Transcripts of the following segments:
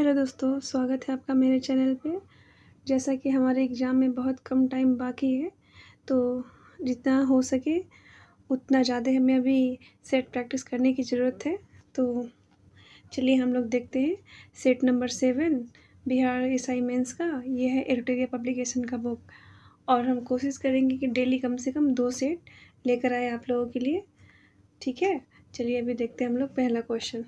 Hello दोस्तों, स्वागत है आपका मेरे चैनल पे। जैसा कि हमारे एग्ज़ाम में बहुत कम टाइम बाकी है, तो जितना हो सके उतना ज़्यादा हमें अभी सेट प्रैक्टिस करने की ज़रूरत है। तो चलिए हम लोग देखते हैं set number 7 Bihar SI mains का। ये है एडिटोरियल पब्लिकेशन का बुक और हम कोशिश करेंगे कि डेली कम से कम 2 सेट लेकर आए आप लोगों के लिए। ठीक है, चलिए अभी देखते हैं हम लोग पहला क्वेश्चन।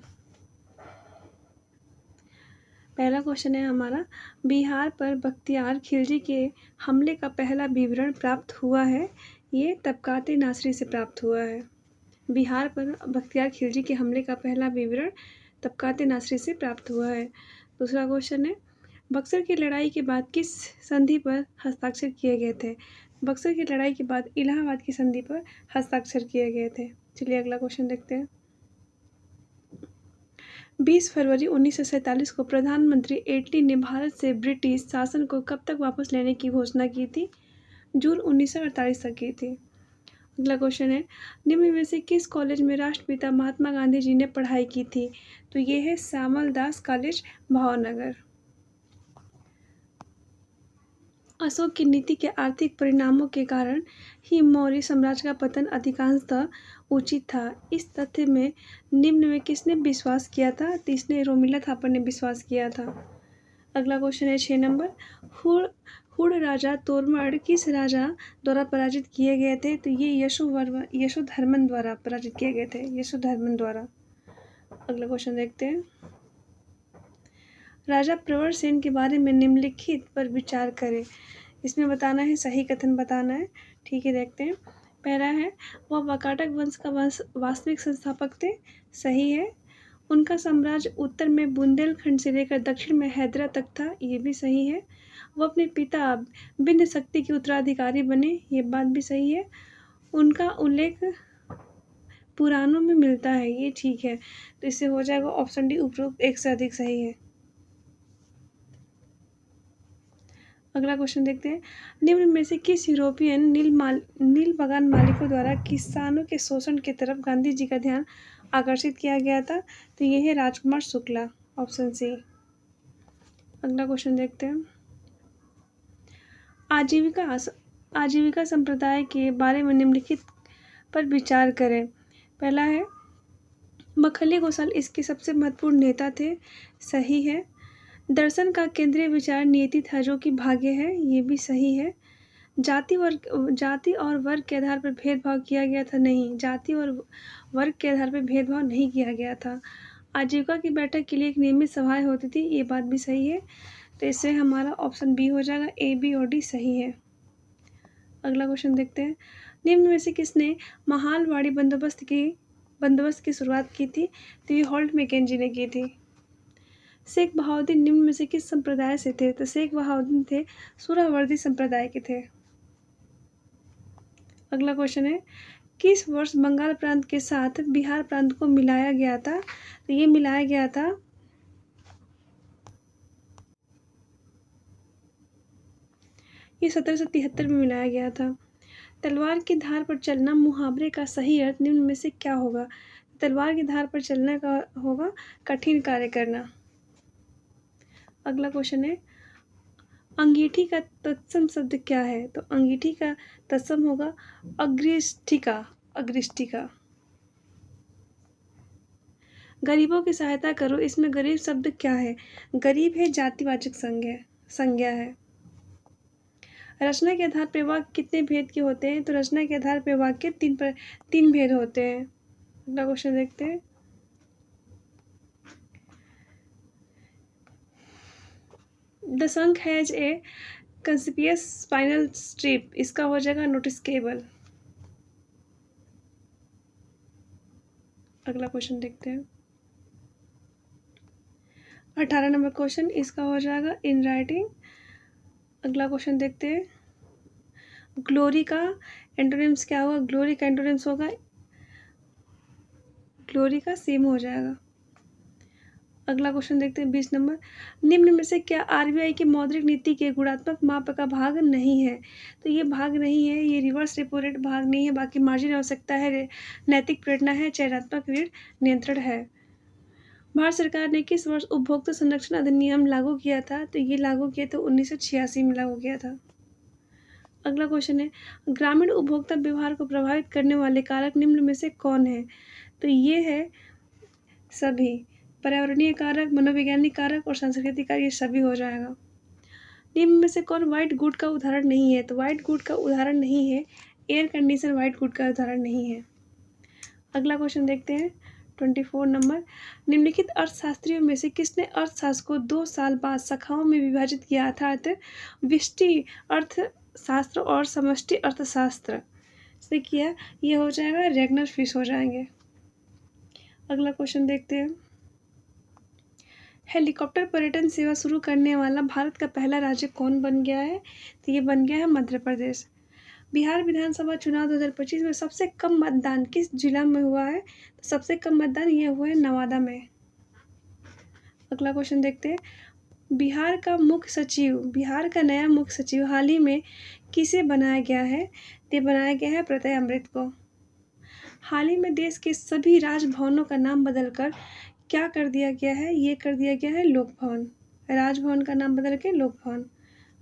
पहला क्वेश्चन है हमारा, बिहार पर बख्तियार खिलजी के हमले का पहला विवरण प्राप्त हुआ है। ये तबकाते नासरी से प्राप्त हुआ है। बिहार पर बख्तियार खिलजी के हमले का पहला विवरण तबकाते नासरी से प्राप्त हुआ है। दूसरा क्वेश्चन है, बक्सर की लड़ाई के बाद किस संधि पर हस्ताक्षर किए गए थे? बक्सर की लड़ाई के बाद इलाहाबाद की संधि पर हस्ताक्षर किए गए थे। चलिए अगला क्वेश्चन देखते हैं। 20 फरवरी 1947 को प्रधानमंत्री एटली ने भारत से ब्रिटिश शासन को कब तक वापस लेने की घोषणा की थी? जून 1948 तक की थी। अगला क्वेश्चन है, निम्न में से किस कॉलेज में राष्ट्रपिता महात्मा गांधी जी ने पढ़ाई की थी? तो ये है श्यामल दास कॉलेज, भावनगर। अशोक की नीति के आर्थिक परिणामों के कारण ही मौर्य साम्राज्य का पतन अधिकांशतः उचित था। इस तथ्य में निम्न में किसने विश्वास किया था? तो इसने रोमिला थापर ने विश्वास किया था। अगला क्वेश्चन है 6 नंबर, हुड़ राजा तोरमल किस राजा द्वारा पराजित किए गए थे? तो ये यशोधर्मन द्वारा पराजित किए गए थे, यशोधर्मन द्वारा। अगला क्वेश्चन देखते हैं, राजा प्रवर सेन के बारे में निम्नलिखित पर विचार करें। इसमें बताना है, सही कथन बताना है। ठीक है, देखते हैं। पहला है, वह वाकाटक वंश का वास्तविक संस्थापक थे। सही है। उनका साम्राज्य उत्तर में बुंदेलखंड से लेकर दक्षिण में हैदरा तक था। ये भी सही है। वह अपने पिता बिंद शक्ति के उत्तराधिकारी बने। ये बात भी सही है। उनका उल्लेख पुराणों में मिलता है। ये ठीक है, तो इससे हो जाएगा ऑप्शन डी, उपरोक्त एक से अधिक सही है। अगला क्वेश्चन देखते हैं, निम्न में से किस यूरोपियन नील बागान मालिकों द्वारा किसानों के शोषण की तरफ गांधी जी का ध्यान आकर्षित किया गया था? तो ये है राजकुमार शुक्ला, ऑप्शन सी। अगला क्वेश्चन देखते हैं, आजीविका संप्रदाय के बारे में निम्नलिखित पर विचार करें। पहला है, मखली गोसाल इसके सबसे महत्वपूर्ण नेता थे। सही है। दर्शन का केंद्रीय विचार नियति था, जो कि भाग्य है। ये भी सही है। जाति और वर्ग के आधार पर भेदभाव किया गया था? नहीं, जाति और वर्ग के आधार पर भेदभाव नहीं किया गया था। आजीविका की बैठक के लिए एक नियमित सभाएं होती थी। ये बात भी सही है, तो इससे हमारा ऑप्शन बी हो जाएगा। ए, बी और डी सही है। अगला क्वेश्चन देखते हैं, निम्न में से किसने महालवाड़ी बंदोबस्त की शुरुआत की थी? तो ये हॉल्ट मैकेंजी ने की थी। शेख बहाउद्दीन निम्न में से किस संप्रदाय से थे? तो शेख बहाउद्दीन थे सुहरावर्दी संप्रदाय के थे। अगला क्वेश्चन है, किस वर्ष बंगाल प्रांत के साथ बिहार प्रांत को मिलाया गया था? तो ये मिलाया गया था ये 1773 में मिलाया गया था। तलवार की धार पर चलना मुहावरे का सही अर्थ निम्न में से क्या होगा? तलवार की धार पर चलने का होगा कठिन कार्य करना। अगला क्वेश्चन है, अंगीठी का तत्सम शब्द क्या है? तो अंगीठी का तत्सम होगा अग्रिष्टिका। गरीबों की सहायता करो, इसमें गरीब शब्द क्या है? गरीब है जातिवाचक संज्ञा है। रचना के आधार पर वाक्य कितने भेद के होते हैं? तो रचना के आधार पर वाक्य तीन भेद होते हैं। अगला क्वेश्चन देखते हैं, द शंख हैज ए कंस्पिशियस स्पाइनल स्ट्रिप। इसका हो जाएगा नोटिसकेबल। अगला क्वेश्चन देखते हैं, 18 नंबर क्वेश्चन, इसका हो जाएगा इन राइटिंग। अगला क्वेश्चन देखते हैं, ग्लोरी का एंटोनिम्स क्या होगा? ग्लोरी का एंटोनिम्स होगा, ग्लोरी का सेम हो जाएगा। अगला क्वेश्चन देखते हैं 20 नंबर, निम्न में से क्या आरबीआई की मौद्रिक नीति के गुणात्मक माप का भाग नहीं है? तो ये भाग नहीं है, ये रिवर्स रेपो रेट भाग नहीं है। बाकी मार्जिन आवश्यकता है, नैतिक प्रेरणा है, चयनात्मक ऋण नियंत्रण है। भारत सरकार ने किस वर्ष उपभोक्ता संरक्षण अधिनियम लागू किया था? तो ये लागू किया था 1986 में लागू किया था। अगला क्वेश्चन है, ग्रामीण उपभोक्ता व्यवहार को प्रभावित करने वाले कारक निम्न में से कौन है? तो ये है सभी, पर्यावरणीय कारक, मनोवैज्ञानिक कारक और सांस्कृतिक कारक, ये सभी हो जाएगा। निम्न में से कौन व्हाइट गुड का उदाहरण नहीं है? तो व्हाइट गुड का उदाहरण नहीं है, एयर कंडीशन व्हाइट गुड का उदाहरण नहीं है। अगला क्वेश्चन देखते हैं 24 नंबर, निम्नलिखित अर्थशास्त्रियों में से किसने अर्थशास्त्र को 2 साल बाद शाखाओं में विभाजित किया, अर्थात व्यष्टि अर्थशास्त्र और समष्टि अर्थशास्त्र से किया? ये हो जाएगा रेगनर फिश हो जाएंगे। अगला क्वेश्चन देखते हैं, हेलीकॉप्टर पर्यटन सेवा शुरू करने वाला भारत का पहला राज्य कौन बन गया है? तो ये बन गया है मध्य प्रदेश। बिहार विधानसभा चुनाव 2025 में सबसे कम मतदान किस जिला में हुआ है? तो सबसे कम मतदान ये हुआ है नवादा में। अगला क्वेश्चन देखते हैं, बिहार का नया मुख्य सचिव हाल ही में किसे बनाया गया है? तो बनाया गया है प्रत्यय अमृत को। हाल ही में देश के सभी राजभवनों का नाम बदलकर क्या कर दिया गया है? ये कर दिया गया है लोक भवन। राजभवन का नाम बदल के लोक भवन।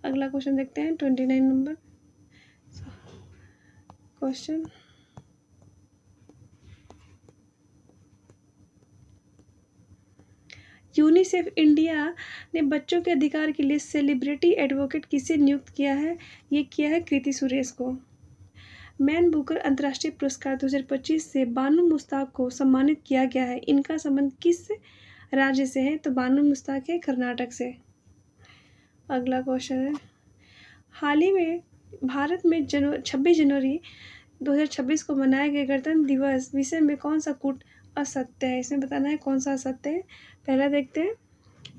अगला क्वेश्चन देखते हैं 29 नंबर क्वेश्चन, यूनिसेफ इंडिया ने बच्चों के अधिकार के लिए सेलिब्रिटी एडवोकेट किसे नियुक्त किया है? ये किया है कृति सुरेश को। मैन बुकर अंतर्राष्ट्रीय पुरस्कार 2025 से बानू मुश्ताक को सम्मानित किया गया है। इनका संबंध किस राज्य से है? तो बानू मुश्ताक है कर्नाटक से। अगला क्वेश्चन है, हाल ही में भारत में 26 जनवरी 2026 को मनाए गए गणतंत्र दिवस विषय में कौन सा कूट असत्य है? इसमें बताना है कौन सा असत्य है। पहला देखते हैं,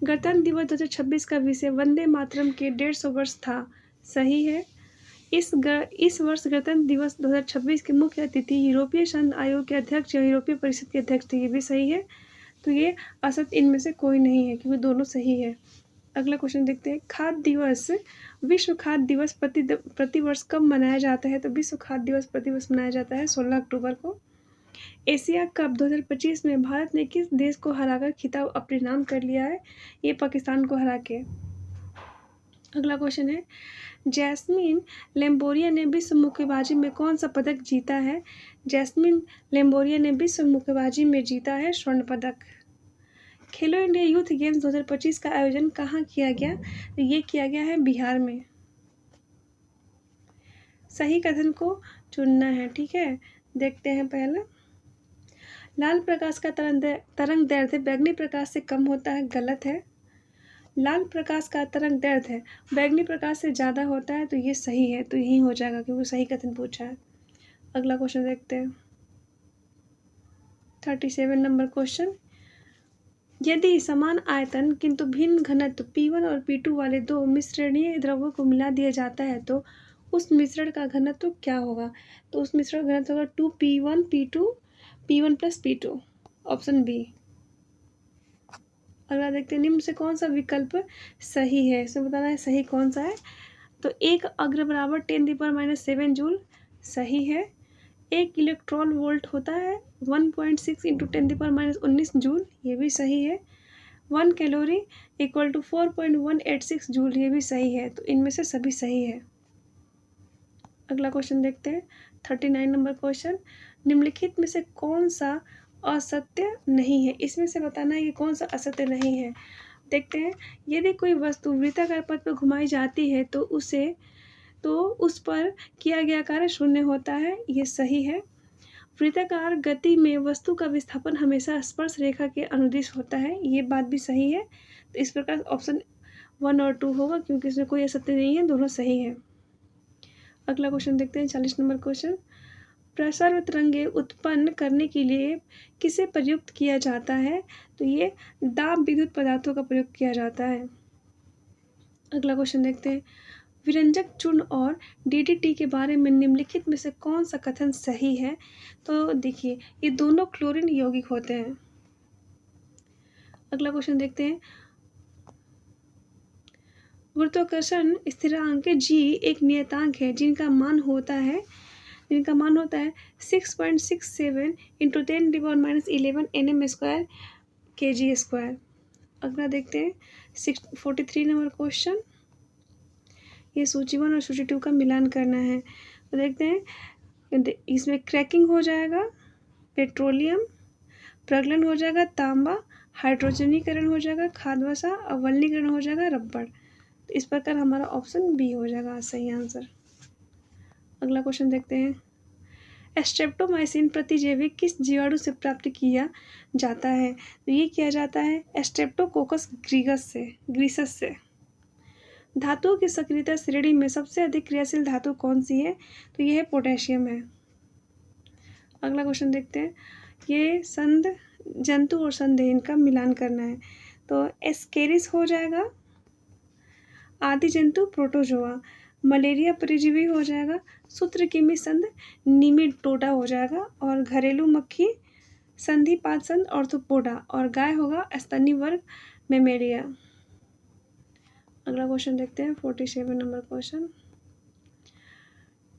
गणतंत्र दिवस 2026 का विषय वंदे मातरम के 150 वर्ष था। सही है। इस वर्ष गणतंत्र दिवस 2026 के मुख्य अतिथि यूरोपीय संघ आयोग के अध्यक्ष या यूरोपीय परिषद के अध्यक्ष थे। ये भी सही है। तो ये असत्य इनमें से कोई नहीं है क्योंकि दोनों सही है। अगला क्वेश्चन देखते हैं, खाद्य दिवस विश्व खाद्य दिवस प्रतिवर्ष कब मनाया जाता है? तो विश्व खाद्य दिवस प्रतिवर्ष मनाया जाता है 16 अक्टूबर को। एशिया कप 2025 में भारत ने किस देश को हराकर खिताब अपने नाम कर लिया है? ये पाकिस्तान को हरा के। अगला क्वेश्चन है, जैस्मिन लेम्बोरिया ने विश्व मुक्केबाजी में कौन सा पदक जीता है? जैस्मिन लेम्बोरिया ने विश्व मुक्केबाजी में जीता है स्वर्ण पदक। खेलो इंडिया यूथ गेम्स 2025 का आयोजन कहाँ किया गया? तो ये किया गया है बिहार में। सही कथन को चुनना है, ठीक है। देखते हैं पहला, लाल प्रकाश का तरंग दैर्ध्य बैगनी प्रकाश से कम होता है। गलत है। लाल प्रकाश का तरंग दैर्ध्य बैगनी प्रकाश से ज़्यादा होता है। तो ये सही है, तो यही हो जाएगा क्योंकि सही कथन पूछा है। अगला क्वेश्चन देखते हैं 37 नंबर क्वेश्चन, यदि समान आयतन किंतु भिन्न घनत्व P1 और P2 वाले दो मिश्रणीय द्रव्यों को मिला दिया जाता है तो उस मिश्रण का घनत्व क्या होगा? तो उस मिश्रण का घनत्व होगा 2P1 P2 P1 + P2। Option B. अगला देखते हैं, निम्न से कौन सा विकल्प सही है? इसमें बताना है सही कौन सा है। तो एक अग्र बराबर 10⁻⁷ जूल सही है। एक इलेक्ट्रॉन वोल्ट होता है 1.6 × 10⁻⁻19 जूल, ये भी सही है। 1 कैलोरी = 4.186 जूल, ये भी सही है। तो इनमें से सभी सही है। अगला क्वेश्चन देखते हैं 39 नंबर क्वेश्चन, निम्नलिखित में से कौन सा असत्य नहीं है? इसमें से बताना है कि कौन सा असत्य नहीं है। देखते हैं, यदि कोई वस्तु वृत्ताकार पथ पर घुमाई जाती है तो उस पर किया गया कार्य शून्य होता है। ये सही है। वृत्ताकार गति में वस्तु का विस्थापन हमेशा स्पर्श रेखा के अनुदिश होता है। ये बात भी सही है। तो इस प्रकार ऑप्शन 1 और 2 होगा क्योंकि इसमें कोई असत्य नहीं है, दोनों सही है। अगला क्वेश्चन देखते हैं 40 नंबर क्वेश्चन, प्रसर्व तरंगें उत्पन्न करने के लिए किसे प्रयुक्त किया जाता है? तो ये दाब विद्युत पदार्थों का प्रयोग किया जाता है। अगला क्वेश्चन देखते हैं, विरंजक चूर्ण और DDT के बारे में निम्नलिखित में से कौन सा कथन सही है? तो देखिए, ये दोनों क्लोरीन यौगिक होते हैं। अगला क्वेश्चन देखते हैं, गुरुत्वाकर्षण स्थिरांक G एक नियतांक है जिनका मान होता है 6.67 × 10⁻11 nm² kg²। अगला देखते हैं 43 नंबर क्वेश्चन। ये सूची 1 और सूची 2 का मिलान करना है। तो देखते हैं इसमें क्रैकिंग हो जाएगा पेट्रोलियम, प्रगलन हो जाएगा तांबा, हाइड्रोजनीकरण हो जाएगा खाद वसा, अवलनीकरण हो जाएगा रबड़। तो इस प्रकार हमारा ऑप्शन बी हो जाएगा सही आंसर। अगला क्वेश्चन देखते हैं स्ट्रेप्टोमाइसिन प्रतिजैवी किस जीवाणु से प्राप्त किया जाता है? तो ये किया जाता है स्ट्रेप्टोकोकस ग्रीसस से। धातुओं की सक्रियता श्रेणी में सबसे अधिक क्रियाशील धातु कौन सी है? तो यह है पोटेशियम है। अगला क्वेश्चन देखते हैं ये संध जंतु और संदेहन का मिलान करना है। तो एस्केरिस हो जाएगा, आदि जंतु प्रोटोजोआ, मलेरिया परजीवी हो जाएगा, सूत्रकृमि संध निमेटोडा हो जाएगा, और घरेलू मक्खी संधिपाद संध ऑर्थोपोडा, और गाय होगा स्तनी वर्ग मेमेरिया। अगला क्वेश्चन देखते हैं 47 नंबर क्वेश्चन।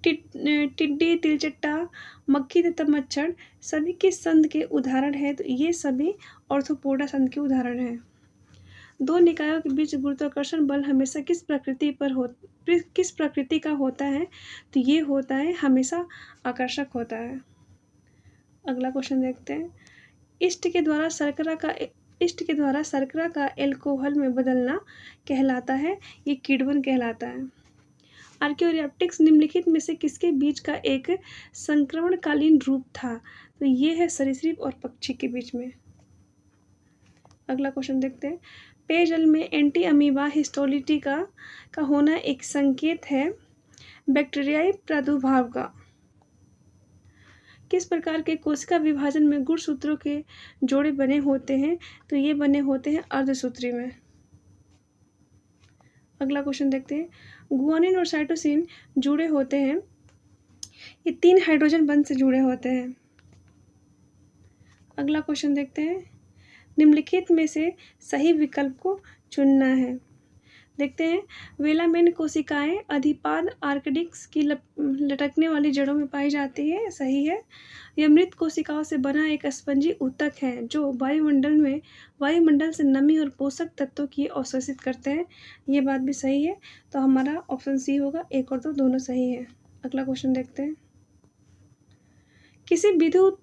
टिड्डी, तिलचट्टा, मक्खी तथा मच्छर सभी किस संध के उदाहरण है? तो ये सभी ऑर्थोपोडा संध के उदाहरण हैं। दो निकायों के बीच गुरुत्वाकर्षण बल हमेशा किस प्रकृति का होता है? तो ये होता है हमेशा आकर्षक होता है। अगला क्वेश्चन देखते हैं इष्ट के द्वारा शर्करा का एल्कोहल में बदलना कहलाता है, ये किण्वन कहलाता है। आर्कियोरेप्टिक्स निम्नलिखित में से किसके बीच का एक संक्रमणकालीन रूप था? तो ये है सरीसृप और पक्षी के बीच में। अगला क्वेश्चन देखते हैं पेयजल में एंटी अमीबा हिस्टोलिटी का होना एक संकेत है बैक्टीरियाई प्रादुर्भाव का। किस प्रकार के कोशिका विभाजन में गुणसूत्रों के जोड़े बने होते हैं? तो ये बने होते हैं अर्धसूत्री में। अगला क्वेश्चन देखते हैं गुआनिन और साइटोसिन जुड़े होते हैं, ये 3 हाइड्रोजन बंध से जुड़े होते हैं। अगला क्वेश्चन देखते हैं निम्नलिखित में से सही विकल्प को चुनना है। देखते हैं वेलामेन कोशिकाएं अधिपाद आर्कडिक्स की लटकने वाली जड़ों में पाई जाती है, सही है। यह मृत कोशिकाओं से बना एक स्पंजी ऊतक है जो वायुमंडल से नमी और पोषक तत्वों की अवशोषित करते हैं, ये बात भी सही है। तो हमारा ऑप्शन सी होगा, 1 और 2 दोनों सही है। अगला क्वेश्चन देखते हैं किसी विद्युत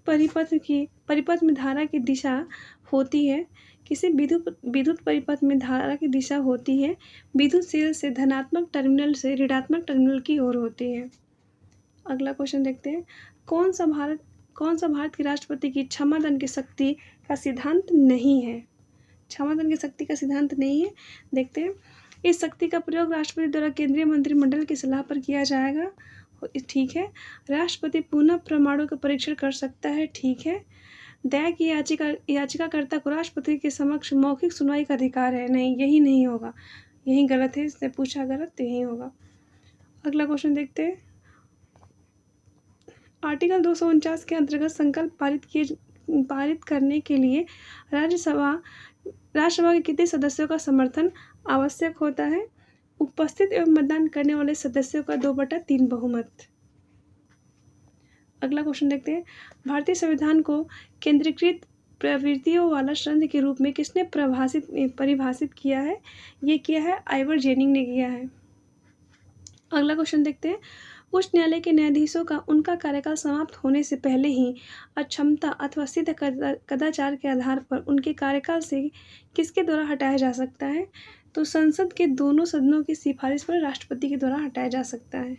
परिपथ में धारा की दिशा होती है, किसी विद्युत परिपथ में धारा की दिशा होती है विद्युत सेल से धनात्मक टर्मिनल से ऋणात्मक टर्मिनल की ओर होती है। अगला क्वेश्चन देखते हैं कौन सा भारत के राष्ट्रपति की क्षमादान की शक्ति का सिद्धांत नहीं है? क्षमादान की शक्ति का सिद्धांत नहीं है। देखते हैं इस शक्ति का प्रयोग राष्ट्रपति द्वारा केंद्रीय मंत्रिमंडल की सलाह पर किया जाएगा, ठीक है। राष्ट्रपति पुनः परमाणु का परीक्षण कर सकता है, ठीक है। दया की याचिकाकर्ता को राष्ट्रपति के समक्ष मौखिक सुनवाई का अधिकार है, नहीं, यही नहीं होगा, यही गलत है, इसने पूछा गलत तो यही होगा। अगला क्वेश्चन देखते हैं आर्टिकल 249 के अंतर्गत संकल्प पारित करने के लिए राज्यसभा के कितने सदस्यों का समर्थन आवश्यक होता है? उपस्थित एवं मतदान करने वाले सदस्यों का 2/3 बहुमत। अगला क्वेश्चन देखते हैं भारतीय संविधान को केंद्रीकृत प्रवृत्तियों वाला संघ के रूप में किसने परिभाषित किया है? ये किया है आइवर जेनिंग ने किया है। अगला क्वेश्चन देखते हैं उच्च न्यायालय के न्यायाधीशों का उनका कार्यकाल समाप्त होने से पहले ही अक्षमता अथवा सिद्ध कदाचार के आधार पर उनके कार्यकाल से किसके द्वारा हटाया जा सकता है? तो संसद के दोनों सदनों की सिफारिश पर राष्ट्रपति के द्वारा हटाया जा सकता है।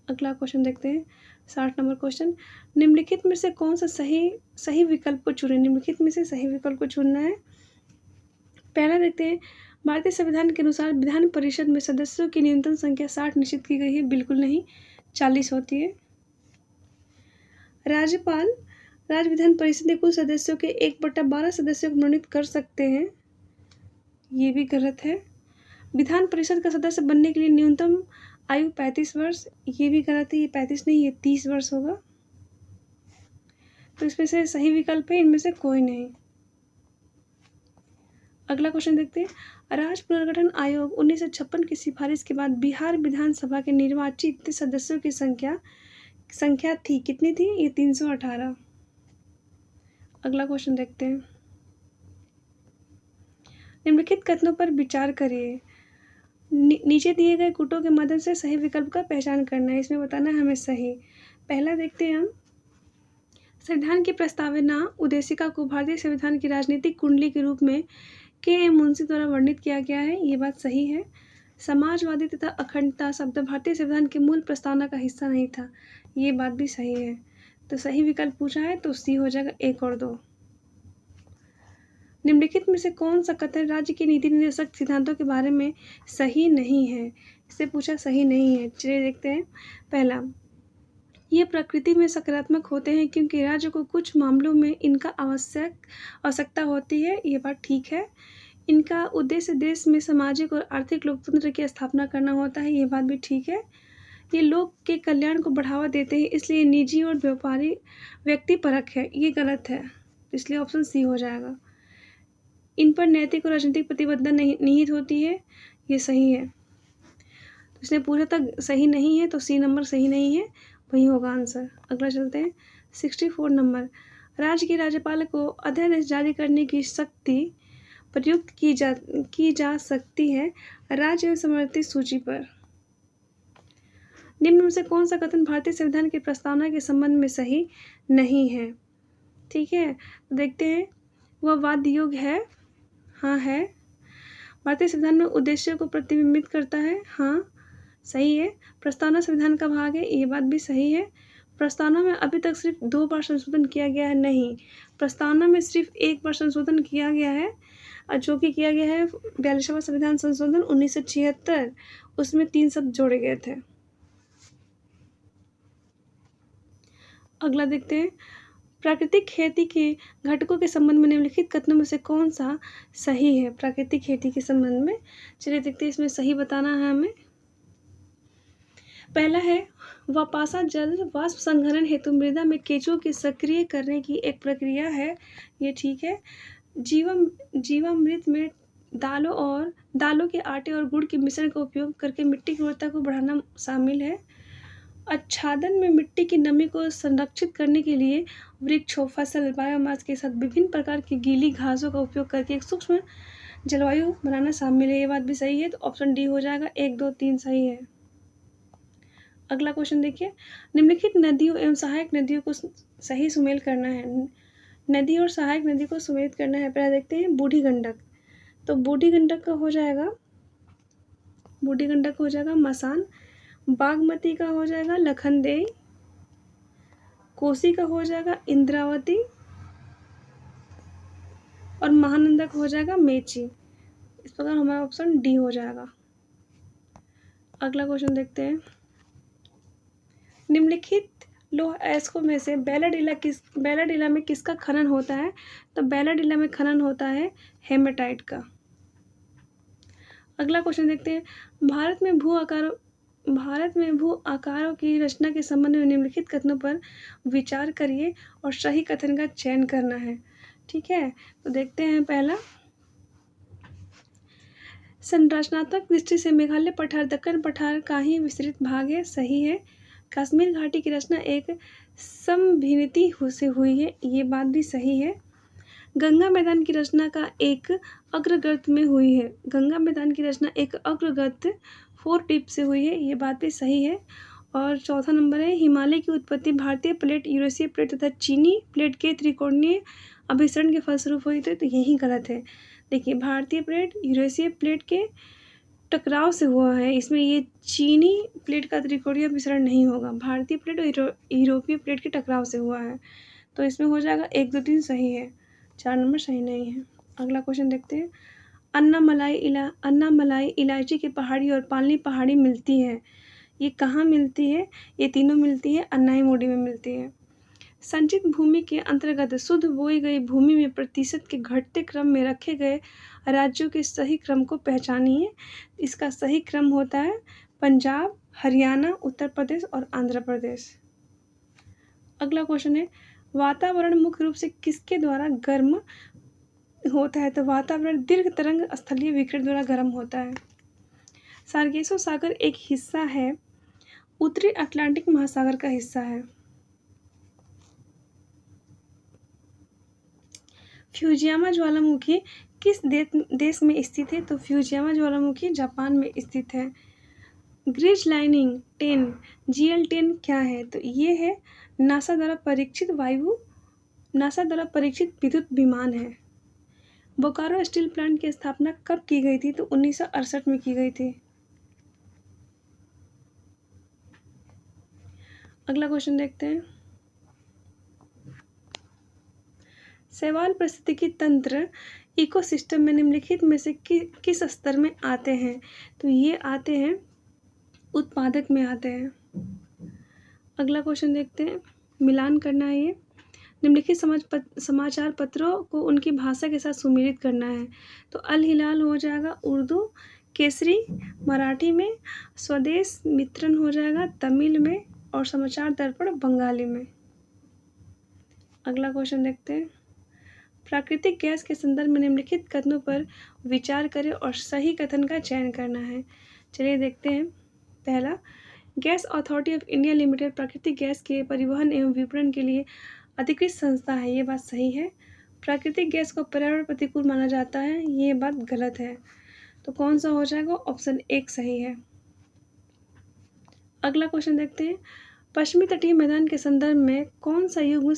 अगला क्वेश्चन देखते हैं 60 नंबर क्वेश्चन निम्नलिखित में से कौन सा सही विकल्प को चुने? निम्नलिखित में से सही विकल्प को चुनना है। पहला देखते हैं भारतीय संविधान के अनुसार विधान परिषद में सदस्यों की न्यूनतम संख्या 60 निश्चित की गई है, बिल्कुल नहीं, 40 होती है। राज्यपाल राज्य विधान परिषद के कुल सदस्यों के 1/12 सदस्यों को मनोनीत कर सकते हैं, ये भी गलत है। विधान परिषद का सदस्य बनने के लिए न्यूनतम आयु 35 वर्ष, ये भी गलत है, ये 35 नहीं, ये 30 वर्ष होगा। तो इसमें से सही विकल्प है इनमें से कोई नहीं। अगला क्वेश्चन देखते हैं राज्य पुनर्गठन आयोग 1956 की सिफारिश के बाद बिहार विधानसभा के निर्वाचित सदस्यों की संख्या थी, कितनी थी? ये 318। अगला क्वेश्चन देखते हैं निम्नलिखित कथनों पर विचार करिए। नीचे दिए गए कूटों के माध्यम से सही विकल्प का पहचान करना है, इसमें बताना है हमें सही। पहला देखते हैं हम, संविधान की प्रस्तावना उद्देशिका को भारतीय संविधान की राजनीतिक कुंडली के रूप में के.एम. मुंशी द्वारा वर्णित किया गया है, ये बात सही है। समाजवादी तथा अखंडता शब्द भारतीय संविधान के मूल प्रस्तावना का हिस्सा नहीं था, ये बात भी सही है। तो सही विकल्प पूछा है तो सी हो जाएगा 1 और 2। निम्नलिखित में से कौन सा कथन राज्य के नीति निर्देशक सिद्धांतों के बारे में सही नहीं है? इससे पूछा सही नहीं है। चलिए देखते हैं। पहला, ये प्रकृति में सकारात्मक होते हैं क्योंकि राज्य को कुछ मामलों में इनका आवश्यकता होती है, ये बात ठीक है। इनका उद्देश्य देश में सामाजिक और आर्थिक लोकतंत्र की स्थापना करना होता है, ये बात भी ठीक है। ये लोग के कल्याण को बढ़ावा देते हैं, इसलिए निजी और व्यापारी व्यक्तिपरक है, ये गलत है, इसलिए ऑप्शन सी हो जाएगा। इन पर नैतिक और राजनीतिक प्रतिबद्धता निहित होती है, ये सही है। तो इसने पूछा था सही नहीं है, तो सी नंबर सही नहीं है, वही होगा आंसर। अगला चलते हैं। 64 नंबर, राज्य के राज्यपाल को अध्यादेश जारी करने की शक्ति प्रयुक्त की जा सकती है राज्य एवं समर्थित सूची पर। निम्न में से कौन सा कथन भारतीय संविधान की प्रस्तावना के संबंध में सही नहीं है? ठीक है, तो देखते हैं। वह वाद योग्य है? हाँ है। भारतीय संविधान में उद्देश्य को प्रतिबिंबित करता है? हाँ सही है। प्रस्तावना संविधान का भाग है, ये बात भी सही है। प्रस्तावना में अभी तक सिर्फ 2 बार संशोधन किया गया है? नहीं, प्रस्तावना में सिर्फ 1 बार संशोधन किया गया है, जो कि किया गया है 42वां संविधान संशोधन 1976, उसमें 3 शब्द जोड़े गए थे। अगला देखते हैं। प्राकृतिक खेती के घटकों के संबंध में निम्नलिखित कथनों में से कौन सा सही है? प्राकृतिक खेती के संबंध में चलिए देखते हैं, इसमें सही बताना है हमें। पहला है, वपासा जल वाष्प संघनन हेतु मृदा में केंचुओं की सक्रिय करने की एक प्रक्रिया है, ये ठीक है। जीवामृत में दालों के आटे और गुड़ के मिश्रण का उपयोग करके मिट्टी की उर्वरता को बढ़ाना शामिल है। आच्छादन में मिट्टी की नमी को संरक्षित करने के लिए वृक्षों, फसल, बायोमास के साथ विभिन्न प्रकार की गीली घासों का उपयोग करके एक सूक्ष्म जलवायु बनाना शामिल है, ये बात भी सही है। तो ऑप्शन डी हो जाएगा। 1, 2, 3 सही है। अगला क्वेश्चन देखिए। निम्नलिखित नदियों एवं सहायक नदियों को सही सुमेल करना है। नदी और सहायक नदी को सुमेलित करना है। पहले देखते हैं बूढ़ी गंडक, तो बूढ़ी गंडक का हो जाएगा मसान। बागमती का हो जाएगा लखनदेई। कोसी का हो जाएगा इंद्रावती और महानंदा का हो जाएगा मेची। इस प्रकार हमारा ऑप्शन डी हो जाएगा। अगला क्वेश्चन देखते हैं। निम्नलिखित लौह अयस्कों में से बेलाडीला में किसका खनन होता है? तो बेलाडीला में खनन होता है हेमेटाइट का। अगला क्वेश्चन देखते हैं। भारत में भू आकारों की रचना के संबंध में निम्नलिखित कथनों पर विचार करिए और सही कथन का चयन करना है। ठीक है, तो देखते हैं। पहला, संरचनात्मक दृष्टि से मेघालय पठार दक्कन पठार का ही विस्तृत भाग है, सही है। कश्मीर घाटी की रचना एक समभिन्नति से हुई है, ये बात भी सही है। गंगा मैदान की रचना का एक अग्रगर्त में हुई है। गंगा मैदान की रचना एक अग्रगर्त 4 टिप से हुई है, ये बात भी सही है। और चौथा नंबर है, हिमालय की उत्पत्ति भारतीय प्लेट, यूरेशियन प्लेट तथा चीनी प्लेट के त्रिकोणीय अभिसरण के फलस्वरूप हुई थी, तो यही गलत है। देखिए, भारतीय प्लेट यूरेशियन प्लेट के टकराव से हुआ है, इसमें ये चीनी प्लेट का त्रिकोणीय अभिसरण नहीं होगा। भारतीय प्लेट और यूरोपीय प्लेट के टकराव से हुआ है, तो इसमें हो जाएगा 1, 2, 3 सही है, 4 नंबर सही नहीं है। अगला क्वेश्चन देखते हैं। अन्नामलाई इलायची की पहाड़ी और पालनी पहाड़ी मिलती है, ये कहाँ मिलती है? ये तीनों मिलती है अन्नाई मोडी में मिलती है। संचित भूमि के अंतर्गत शुद्ध बोई गई भूमि में प्रतिशत के घटते क्रम में रखे गए राज्यों के सही क्रम को पहचानिए। इसका सही क्रम होता है पंजाब, हरियाणा, उत्तर प्रदेश और आंध्र प्रदेश। अगला क्वेश्चन है, वातावरण मुख्य रूप से किसके द्वारा गर्म होता है? तो वातावरण दीर्घ तरंग स्थलीय विकिरण द्वारा गर्म होता है। सार्गेसो सागर एक हिस्सा है, उत्तरी अटलांटिक महासागर का हिस्सा है। फ्यूजियामा ज्वालामुखी किस देश में स्थित है? तो फ्यूजियामा ज्वालामुखी जापान में स्थित है। ग्रिज लाइनिंग 10 GL10 क्या है? तो ये है नासा द्वारा परीक्षित विद्युत विमान है। बोकारो स्टील प्लांट की स्थापना कब की गई थी? तो 1968 में की गई थी। अगला क्वेश्चन देखते हैं। शैवाल पारिस्थितिकी तंत्र इकोसिस्टम में निम्नलिखित में से किस स्तर में आते हैं? तो ये आते हैं उत्पादक में आते हैं। अगला क्वेश्चन देखते हैं। मिलान करना है ये। निम्नलिखित समाचार पत्रों को उनकी भाषा के साथ सुमेलित करना है। तो अल हिलाल हो जाएगा उर्दू, केसरी मराठी में, स्वदेश मित्रन हो जाएगा तमिल में और समाचार दर्पण बंगाली में। अगला क्वेश्चन देखते हैं। प्राकृतिक गैस के संदर्भ में निम्नलिखित कथनों पर विचार करें और सही कथन का चयन करना है। चलिए देखते हैं। पहला, gas authority of India limited प्राकृतिक गैस के परिवहन एवं विपणन के लिए अधिकृत संस्था है। ये बात सही है। प्राकृतिक गैस को पर्यावरण प्रतिकूल माना जाता है। ये बात गलत है। तो कौन सा हो जाएगा? ऑप्शन 1 सही है। अगला क्वेश्चन देखते हैं। पश्चिमी तटीय मैदान के संदर्भ में कौन सा युग्म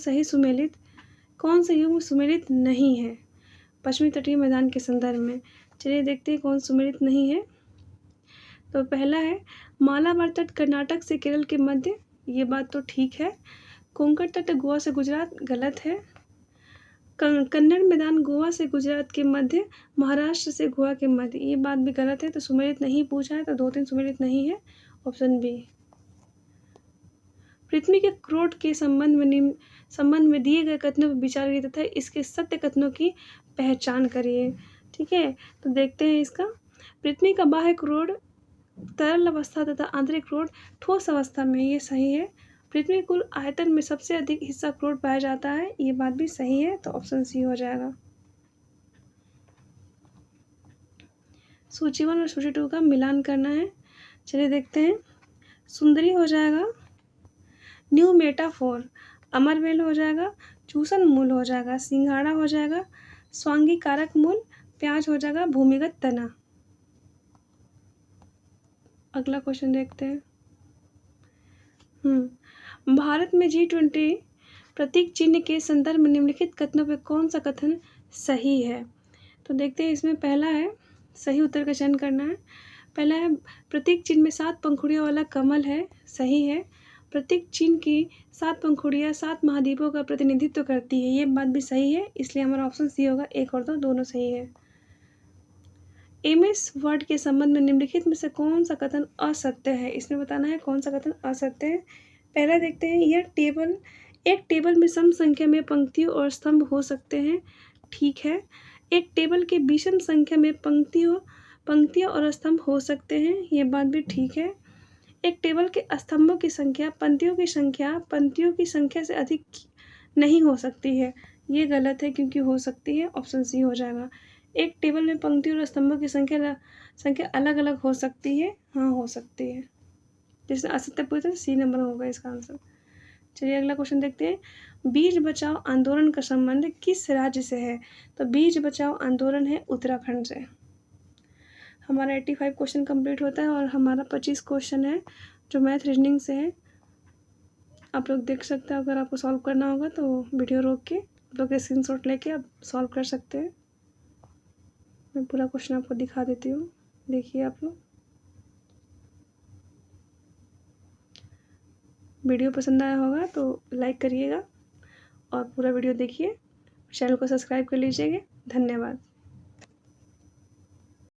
सुमेलित नहीं है? पश्चिमी तटीय मैदान के संदर्भ में चलिए देखते हैं कौन सुमेलित नहीं है। तो पहला है मालाबार तट कर्नाटक से केरल के मध्य। ये बात तो ठीक है। कोंकण तट गोवा से गुजरात गलत है। कन्नड़ मैदान गोवा से गुजरात के मध्य, महाराष्ट्र से गोवा के मध्य, ये बात भी गलत है। तो सुमेलित नहीं पूछा है, तो 2-3 सुमेलित नहीं है। Option B. पृथ्वी के क्रोड के संबंध में दिए गए कथनों पर विचार करिए तथा इसके सत्य कथनों की पहचान करिए। ठीक है, तो देखते हैं इसका। पृथ्वी का बाह्य क्रोड तरल अवस्था तथा आंतरिक क्रोड ठोस अवस्था में, ये सही है। पृथ्वी कुल आयतन में सबसे अधिक हिस्सा क्रोड पाया जाता है, ये बात भी सही है। तो ऑप्शन सी हो जाएगा। सूची 1 और सूची 2 का मिलान करना है। चलिए देखते हैं। सुंदरी हो जाएगा न्यू मेटाफोर, अमरवेल हो जाएगा, चूसन मूल हो जाएगा, सिंघाड़ा हो जाएगा, स्वांगी कारक मूल, प्याज हो जाएगा भूमिगत तना। अगला क्वेश्चन देखते हैं। भारत में G20 प्रतीक चिन्ह के संदर्भ में निम्नलिखित कथनों पर कौन सा कथन सही है? तो देखते हैं। इसमें पहला है, सही उत्तर का चयन करना है। पहला है प्रतीक चिन्ह में 7 पंखुड़ियों वाला कमल है, सही है। प्रतीक चिन्ह की 7 पंखुड़ियाँ 7 महाद्वीपों का प्रतिनिधित्व करती है, ये बात भी सही है। इसलिए हमारा ऑप्शन सी होगा। 1 और 2 दोनों सही है। MS वर्ड के संबंध में निम्नलिखित में से कौन सा कथन असत्य है? इसमें बताना है कौन सा कथन असत्य है। पहला देखते हैं। एक टेबल में सम संख्या में पंक्तियों और स्तंभ हो सकते हैं, ठीक है। एक टेबल के विषम संख्या में पंक्तियाँ और स्तंभ हो सकते हैं, ये बात भी ठीक है। एक टेबल के स्तंभों की संख्या पंक्तियों की संख्या से अधिक नहीं हो सकती है, ये गलत है क्योंकि हो सकती है। ऑप्शन सी हो जाएगा। एक टेबल में पंक्तियों और स्तंभों की संख्या अलग अलग हो सकती है, हाँ हो सकती है। जिसने असत्य पूछा तो सी नंबर होगा इसका आंसर। चलिए अगला क्वेश्चन देखते हैं। बीज बचाओ आंदोलन का संबंध किस राज्य से है? तो बीज बचाओ आंदोलन है उत्तराखंड से। हमारा 85 क्वेश्चन कंप्लीट होता है और हमारा 25 क्वेश्चन है जो मैथ रीजनिंग से है। आप लोग देख सकते हैं। अगर आपको सॉल्व करना होगा तो वीडियो रोक के आप लोग स्क्रीनशॉट लेके आप सॉल्व कर सकते हैं। मैं पूरा क्वेश्चन आपको दिखा देती हूँ, देखिए आप लोग। वीडियो पसंद आया होगा तो लाइक करिएगा और पूरा वीडियो देखिए। चैनल को सब्सक्राइब कर लीजिएगा। धन्यवाद।